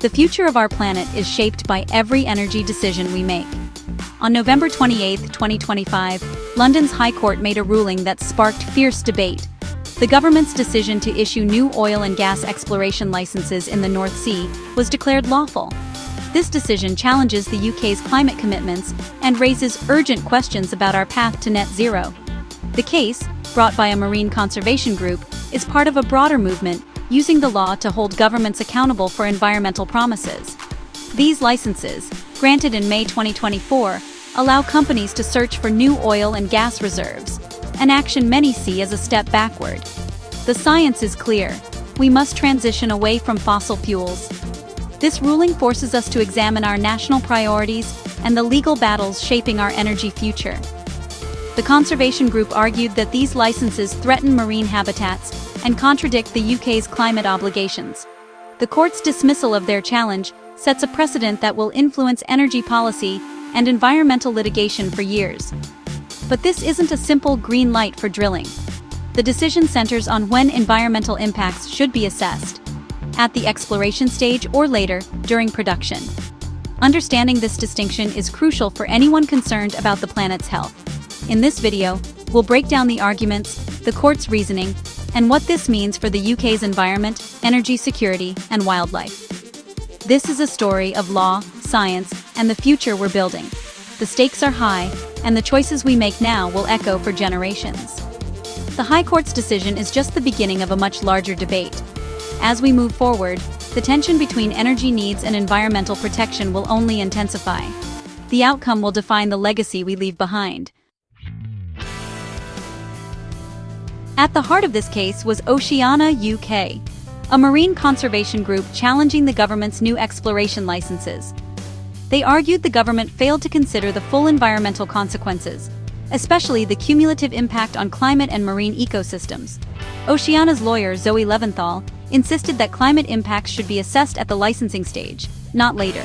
The future of our planet is shaped by every energy decision we make. On November 28, 2025, London's High Court made a ruling that sparked fierce debate. The government's decision to issue new oil and gas exploration licenses in the North Sea was declared lawful. This decision challenges the UK's climate commitments and raises urgent questions about our path to net zero. The case, brought by a marine conservation group, is part of a broader movement using the law to hold governments accountable for environmental promises. These licenses, granted in May 2024, allow companies to search for new oil and gas reserves, an action many see as a step backward. The science is clear: we must transition away from fossil fuels. This ruling forces us to examine our national priorities and the legal battles shaping our energy future. The conservation group argued that these licenses threaten marine habitats and contradict the UK's climate obligations. The court's dismissal of their challenge sets a precedent that will influence energy policy and environmental litigation for years. But this isn't a simple green light for drilling. The decision centers on when environmental impacts should be assessed: at the exploration stage or later, during production. Understanding this distinction is crucial for anyone concerned about the planet's health. In this video, we'll break down the arguments, the court's reasoning, and what this means for the UK's environment, energy security, and wildlife. This is a story of law, science, and the future we're building. The stakes are high, and the choices we make now will echo for generations. The High Court's decision is just the beginning of a much larger debate. As we move forward, the tension between energy needs and environmental protection will only intensify. The outcome will define the legacy we leave behind. At the heart of this case was Oceana UK, a marine conservation group challenging the government's new exploration licenses. They argued the government failed to consider the full environmental consequences, especially the cumulative impact on climate and marine ecosystems. Oceana's lawyer, Zoe Leventhal, insisted that climate impacts should be assessed at the licensing stage, not later.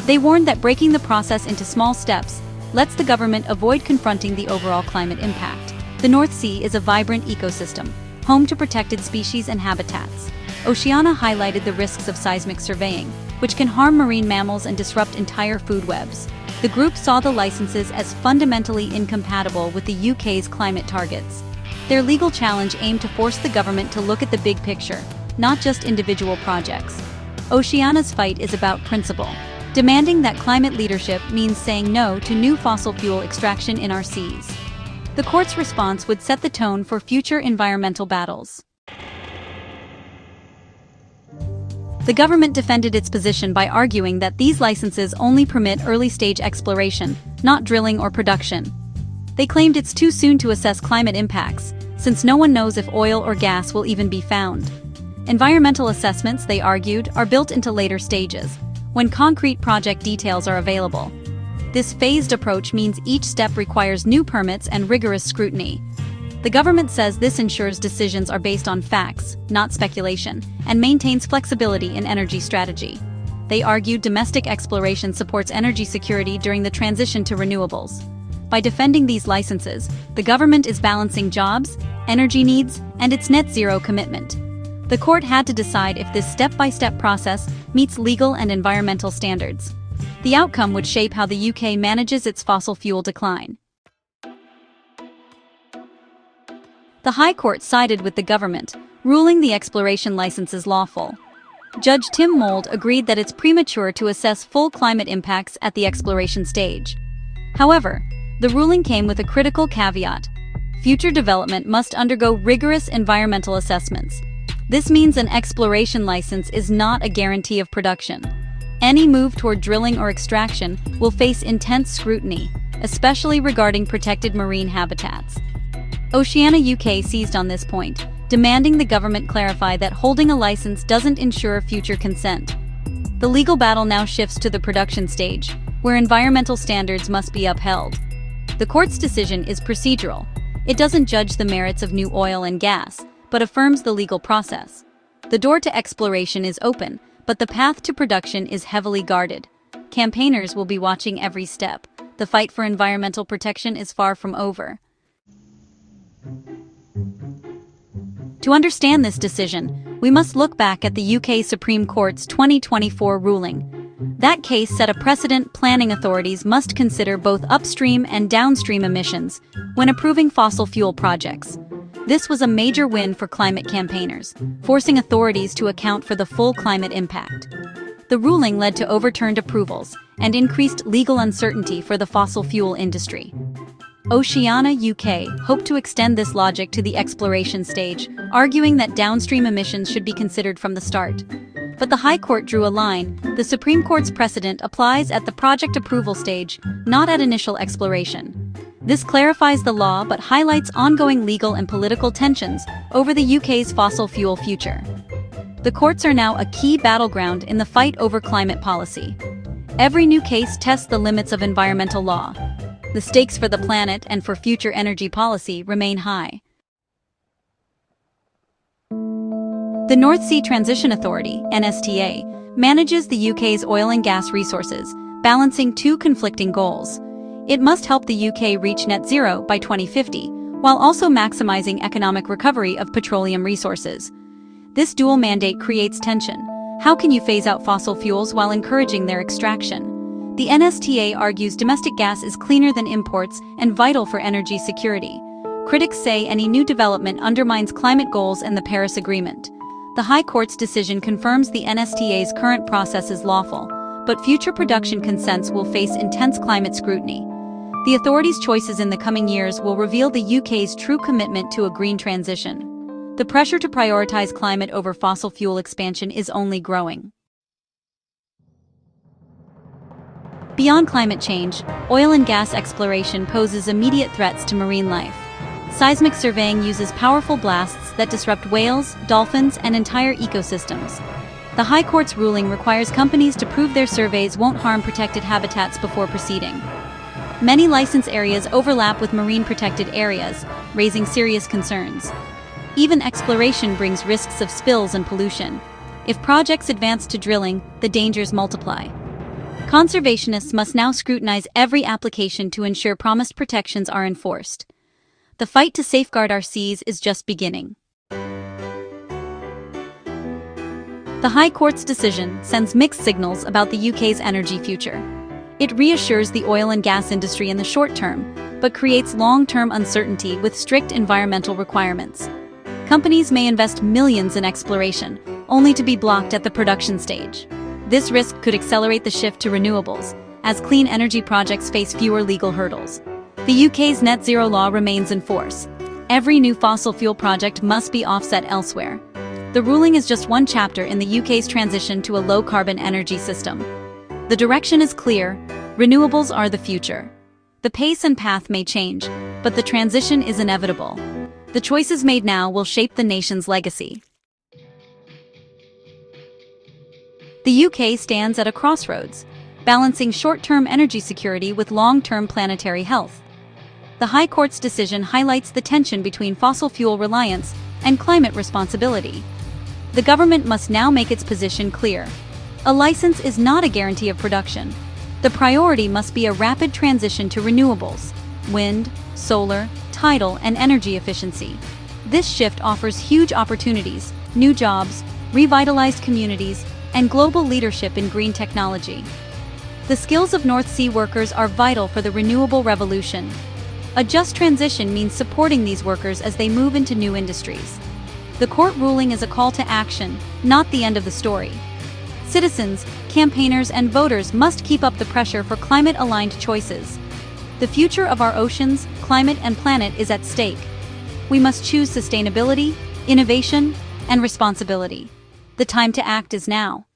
They warned that breaking the process into small steps lets the government avoid confronting the overall climate impact. The North Sea is a vibrant ecosystem, home to protected species and habitats. Oceana highlighted the risks of seismic surveying, which can harm marine mammals and disrupt entire food webs. The group saw the licenses as fundamentally incompatible with the UK's climate targets. Their legal challenge aimed to force the government to look at the big picture, not just individual projects. Oceana's fight is about principle, demanding that climate leadership means saying no to new fossil fuel extraction in our seas. The court's response would set the tone for future environmental battles. The government defended its position by arguing that these licenses only permit early-stage exploration, not drilling or production. They claimed it's too soon to assess climate impacts, since no one knows if oil or gas will even be found. Environmental assessments, they argued, are built into later stages, when concrete project details are available. This phased approach means each step requires new permits and rigorous scrutiny. The government says this ensures decisions are based on facts, not speculation, and maintains flexibility in energy strategy. They argue domestic exploration supports energy security during the transition to renewables. By defending these licenses, the government is balancing jobs, energy needs, and its net zero commitment. The court had to decide if this step-by-step process meets legal and environmental standards. The outcome would shape how the UK manages its fossil fuel decline. The High Court sided with the government, ruling the exploration licenses lawful. Judge Tim Mould agreed that it's premature to assess full climate impacts at the exploration stage. However, the ruling came with a critical caveat: future development must undergo rigorous environmental assessments. This means an exploration license is not a guarantee of production. Any move toward drilling or extraction will face intense scrutiny, especially regarding protected marine habitats. Oceana UK seized on this point, demanding the government clarify that holding a license doesn't ensure future consent. The legal battle now shifts to the production stage, where environmental standards must be upheld. The court's decision is procedural. It doesn't judge the merits of new oil and gas, but affirms the legal process. The door to exploration is open, but the path to production is heavily guarded. Campaigners will be watching every step. The fight for environmental protection is far from over. To understand this decision, we must look back at the UK Supreme Court's 2024 ruling. That case set a precedent. Planning authorities must consider both upstream and downstream emissions when approving fossil fuel projects. This was a major win for climate campaigners, forcing authorities to account for the full climate impact. The ruling led to overturned approvals and increased legal uncertainty for the fossil fuel industry. Oceana UK hoped to extend this logic to the exploration stage, arguing that downstream emissions should be considered from the start. But the High Court drew a line. The Supreme Court's precedent applies at the project approval stage, not at initial exploration. This clarifies the law but highlights ongoing legal and political tensions over the UK's fossil fuel future. The courts are now a key battleground in the fight over climate policy. Every new case tests the limits of environmental law. The stakes for the planet and for future energy policy remain high. The North Sea Transition Authority, NSTA, manages the UK's oil and gas resources, balancing two conflicting goals. It must help the UK reach net zero by 2050, while also maximizing economic recovery of petroleum resources. This dual mandate creates tension. How can you phase out fossil fuels while encouraging their extraction? The NSTA argues domestic gas is cleaner than imports and vital for energy security. Critics say any new development undermines climate goals and the Paris Agreement. The High Court's decision confirms the NSTA's current process is lawful, but future production consents will face intense climate scrutiny. The authority's choices in the coming years will reveal the UK's true commitment to a green transition. The pressure to prioritize climate over fossil fuel expansion is only growing. Beyond climate change, oil and gas exploration poses immediate threats to marine life. Seismic surveying uses powerful blasts that disrupt whales, dolphins, and entire ecosystems. The High Court's ruling requires companies to prove their surveys won't harm protected habitats before proceeding. Many license areas overlap with marine protected areas, raising serious concerns. Even exploration brings risks of spills and pollution. If projects advance to drilling, the dangers multiply. Conservationists must now scrutinize every application to ensure promised protections are enforced. The fight to safeguard our seas is just beginning. The High Court's decision sends mixed signals about the UK's energy future. It reassures the oil and gas industry in the short term, but creates long-term uncertainty with strict environmental requirements. Companies may invest millions in exploration, only to be blocked at the production stage. This risk could accelerate the shift to renewables, as clean energy projects face fewer legal hurdles. The UK's net zero law remains in force. Every new fossil fuel project must be offset elsewhere. The ruling is just one chapter in the UK's transition to a low-carbon energy system. The direction is clear. Renewables are the future. The pace and path may change, but the transition is inevitable. The choices made now will shape the nation's legacy. The UK stands at a crossroads, balancing short-term energy security with long-term planetary health. The High Court's decision highlights the tension between fossil fuel reliance and climate responsibility. The government must now make its position clear. A license is not a guarantee of production. The priority must be a rapid transition to renewables, wind, solar, tidal, and energy efficiency. This shift offers huge opportunities, new jobs, revitalized communities, and global leadership in green technology. The skills of North Sea workers are vital for the renewable revolution. A just transition means supporting these workers as they move into new industries. The court ruling is a call to action, not the end of the story. Citizens, campaigners, and voters must keep up the pressure for climate-aligned choices. The future of our oceans, climate, and planet is at stake. We must choose sustainability, innovation, and responsibility. The time to act is now.